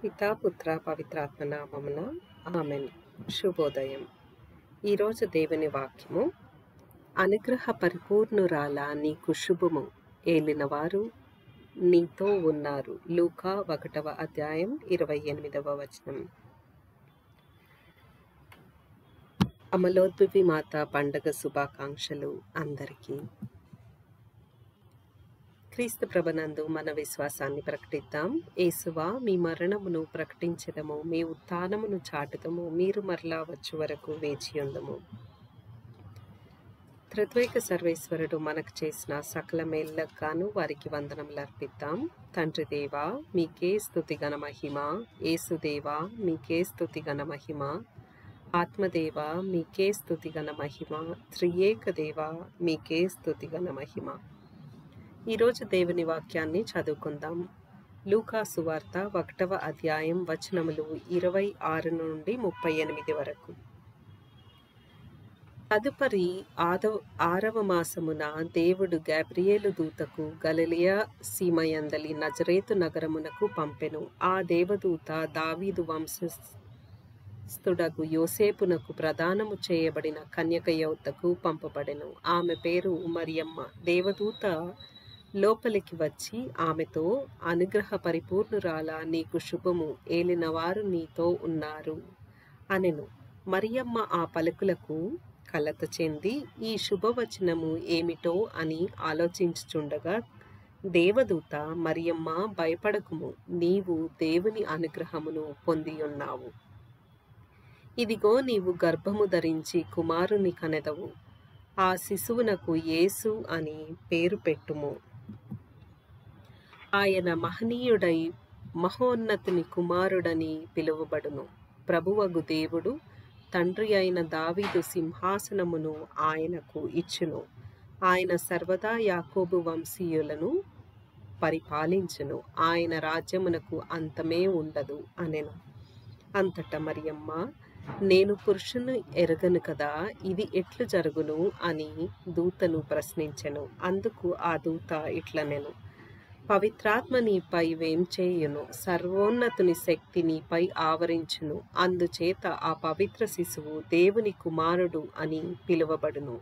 పితా పుత్ర పవిత్రాత్మ నామమున ఆమెన్. శుభోదయం. ఈరోజు దేవుని వాక్యము, అనుగ్రహ పరిపూర్ణురాల నీకు శుభము, ఏలినవారు నీతో ఉన్నారు. లూకా 1వ అధ్యాయం 28వ వచనం. అమలోద్భవి మాత పండగ శుభాకాంక్షలు అందరికీ. క్రీస్తు ప్రభునందు మన విశ్వాసాన్ని ప్రకటిద్దాం. యేసువా, మీ మరణమును ప్రకటించెదము, మీ ఉత్థానమును చాటుదము, మీరు మరలా వచ్చు వరకు వేచియుందుము. త్రిత్వైక సర్వేశ్వరుడు మనకు చేసిన సకల మేళ్ళకు గాను వారికి వందనములు అర్పిద్దాం. తండ్రి దేవా, మీకే స్తుతి ఘన మహిమ. యేసుదేవా, మీకే స్తుతి ఘన మహిమ. ఆత్మదేవా, మీకే స్తుతి ఘన మహిమ. త్రియేక దేవా, మీకే స్తుతి ఘన మహిమ. ఈరోజు దేవుని వాక్యాన్ని చదువుకుందాం. లూకా సువార్త 1వ అధ్యాయం వచనములు 26 నుండి 38 వరకు. తదుపరి 6వ మాసమున దేవుడు గాబ్రియేలు దూతకు గలిలయ సీమయందలి నజరేతు నగరమునకు పంపెను. ఆ దేవదూత దావీదు వంశస్థుడగు యోసేపునకు ప్రదానము చేయబడిన కన్యక యొద్దకు పంపబడెను. ఆమె పేరు మరియమ్మ. దేవదూత లోపలికి వచ్చి ఆమెతో, అనుగ్రహ పరిపూర్ణురాల నీకు శుభము, ఏలినవారు నీతో ఉన్నారు అనెను. మరియమ్మ ఆ పలుకులకు కలత చెంది ఈ శుభవచనము ఏమిటో అని ఆలోచించుచుండగా, దేవదూత, మరియమ్మ భయపడకుము, నీవు దేవుని అనుగ్రహమును పొందియున్నావు. ఇదిగో, నీవు గర్భము ధరించి కుమారుని కనెదవు. ఆ శిశువునకు యేసు అని పేరు పెట్టుము. ఆయన మహనీయుడై మహోన్నతుని కుమారుడని పిలువబడును. ప్రభువగు దేవుడు తండ్రి అయిన దావీదు సింహాసనమును ఆయనకు ఇచ్చును. ఆయన సర్వదా యాకోబు వంశీయులను పరిపాలించును. ఆయన రాజ్యమునకు అంతమే ఉండదు అనెను. అంతటా మరియమ్మ, నేను పురుషుని ఎరగను కదా, ఇది ఎట్లు జరుగును అని దూతను ప్రశ్నించెను. అందుకు ఆ దూత ఇట్లనెను, పవిత్రాత్మ నీపై వేంచేయును, సర్వోన్నతుని శక్తి నీపై ఆవరించును. అందుచేత ఆ పవిత్ర శిశువు దేవుని కుమారుడు అని పిలువబడును.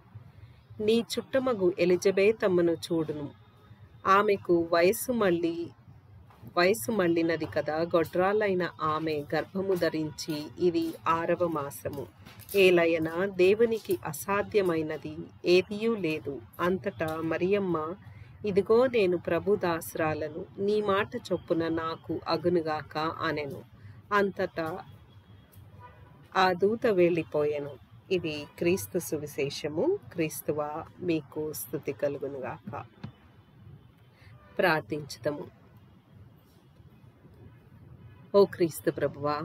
నీ చుట్టమగు ఎలిజబెతమ్మను చూడును. ఆమెకు వయసు మళ్ళినది కదా. గొడ్రాలైన ఆమె గర్భము ధరించి ఇది 6వ మాసము. ఏలయనా దేవునికి అసాధ్యమైనది ఏదియూ లేదు. అంతటా మరియమ్మ, ఇదిగో, నేను ప్రభు దాసురాలను, నీ మాట చొప్పున నాకు అగునుగాక అనెను. అంతటా ఆ దూత వెళ్ళిపోయెను. ఇది క్రీస్తు సువిశేషము. క్రీస్తువా, మీకు స్తుతి కలుగునుగాక. ప్రార్థించుదము. ఓ క్రీస్తు ప్రభువా,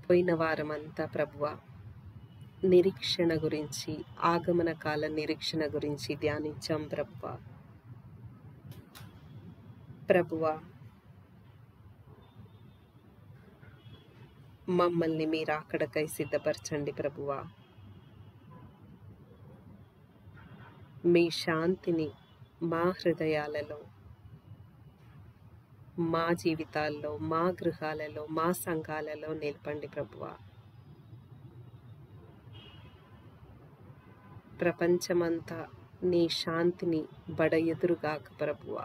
పోయిన వారమంతా ప్రభువా నిరీక్షణ గురించి, ఆగమన కాల నిరీక్షణ గురించి ధ్యానించాం ప్రభువా, మమ్మల్ని మీరు అక్కడికై సిద్ధపరచండి ప్రభువా. మీ శాంతిని మా హృదయాలలో, మా జీవితాల్లో, మా గృహాలలో, మా సంఘాలలో నిలపండి ప్రభువా. ప్రపంచమంతా నీ శాంతిని బడయెదురుగాక ప్రభువా.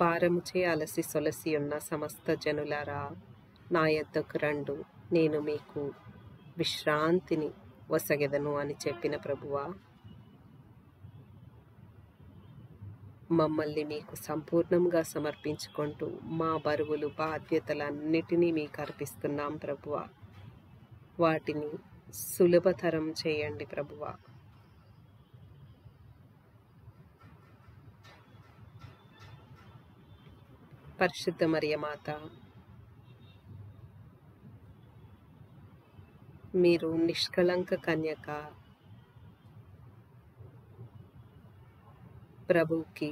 భారముచే అలసి సొలసి ఉన్న సమస్త జనులారా, నా యొద్దకు రండు, నేను మీకు విశ్రాంతిని వసగెదను అని చెప్పిన ప్రభువా, మమ్మల్ని మీకు సంపూర్ణంగా సమర్పించుకుంటూ మా బరువులు, బాధ్యతలన్నిటినీ మీకు అర్పిస్తున్నాం ప్రభువా. వాటిని సులభతరం చేయండి ప్రభువా. పరిశుద్ధ మరియమాత, మీరు నిష్కళంక కన్యక, ప్రభువుకి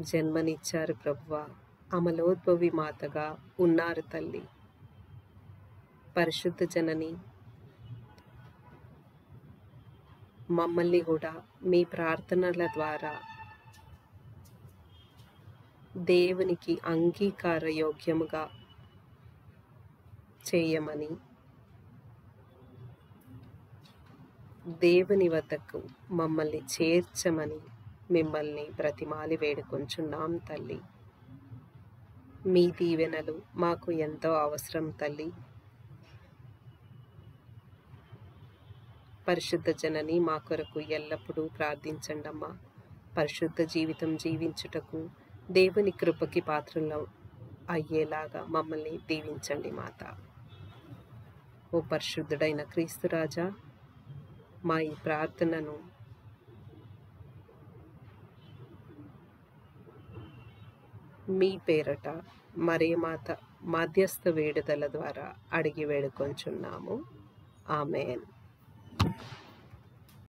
జన్మనిచ్చారు ప్రభువా. అమలోద్భవి మాతగా ఉన్నారు తల్లి. పరిశుద్ధ జనని, మమ్మల్ని కూడా మీ ప్రార్థనల ద్వారా దేవునికి అంగీకార యోగ్యముగా చేయమని, దేవుని వద్దకు మమ్మల్ని చేర్చమని మిమ్మల్ని బ్రతిమాలి వేడుకొంచున్నాం తల్లి. మీ దీవెనలు మాకు ఎంతో అవసరం తల్లి. పరిశుద్ధ జనని మా కొరకు ఎల్లప్పుడూ ప్రార్థించండమ్మా. పరిశుద్ధ జీవితం జీవించుటకు దేవుని కృపకి పాత్రలం అయ్యేలాగా మమ్మల్ని దీవించండి మాత. ఓ పరిశుద్ధుడైన క్రీస్తురాజా, మా ఈ ప్రార్థనను మీ పేరట మరే మాత మధ్యస్థ వేడుదల ద్వారా అడిగి వేడుకొంచున్నాము. ఆమెన్.